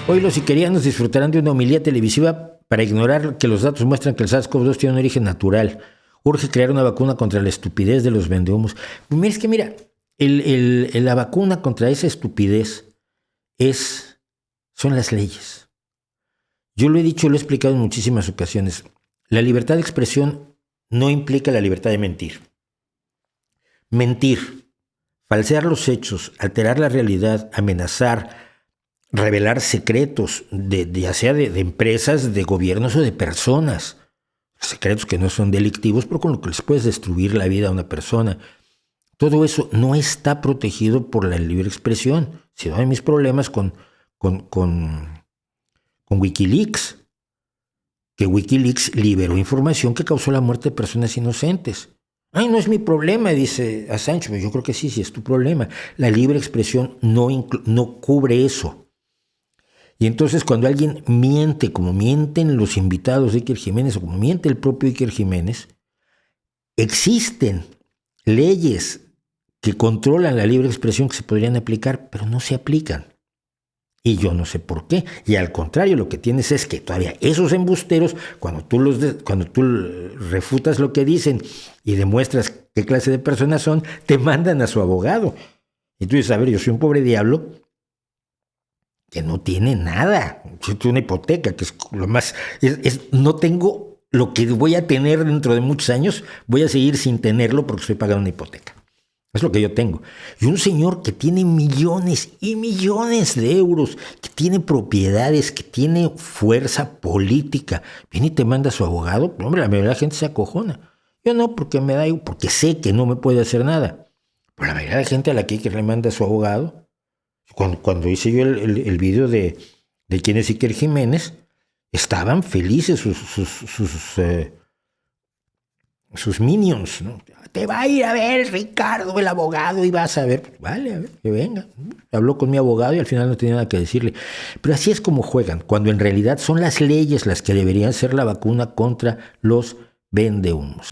Hoy los sicarianos disfrutarán de una homilía televisiva para ignorar que los datos muestran que el SARS-CoV-2 tiene un origen natural. Urge crear una vacuna contra la estupidez de los vendehumos. Es que mira, la vacuna contra esa estupidez son las leyes. Yo lo he dicho, lo he explicado en muchísimas ocasiones. La libertad de expresión no implica la libertad de mentir. Mentir, falsear los hechos, alterar la realidad, amenazar, revelar secretos, ya sea de empresas, de gobiernos o de personas. Secretos que no son delictivos, pero con lo que les puedes destruir la vida a una persona. Todo eso no está protegido por la libre expresión. Si no hay mis problemas con Wikileaks, que Wikileaks liberó información que causó la muerte de personas inocentes. Ay, no es mi problema, dice Assange. Pero yo creo que sí es tu problema. La libre expresión no cubre eso. Y entonces cuando alguien miente, como mienten los invitados de Iker Jiménez o como miente el propio Iker Jiménez, existen leyes que controlan la libre expresión que se podrían aplicar, pero no se aplican. Y yo no sé por qué. Y al contrario, lo que tienes es que todavía esos embusteros, cuando tú refutas lo que dicen y demuestras qué clase de personas son, te mandan a su abogado. Y tú dices, a ver, yo soy un pobre diablo que no tiene nada. Yo tengo una hipoteca, que es lo más... no tengo lo que voy a tener dentro de muchos años, voy a seguir sin tenerlo porque estoy pagando una hipoteca. Es lo que yo tengo. Y un señor que tiene millones y millones de euros, que tiene propiedades, que tiene fuerza política, viene y te manda a su abogado. Hombre, la mayoría de la gente se acojona. Yo no, porque porque sé que no me puede hacer nada. Pero la mayoría de la gente a la que le manda a su abogado, cuando hice yo el video de quién es Iker Jiménez, estaban felices sus minions, ¿no? Te va a ir a ver Ricardo, el abogado, y vas a ver. Vale, a ver, que venga. Habló con mi abogado y al final no tenía nada que decirle. Pero así es como juegan, cuando en realidad son las leyes las que deberían ser la vacuna contra los vendehumos.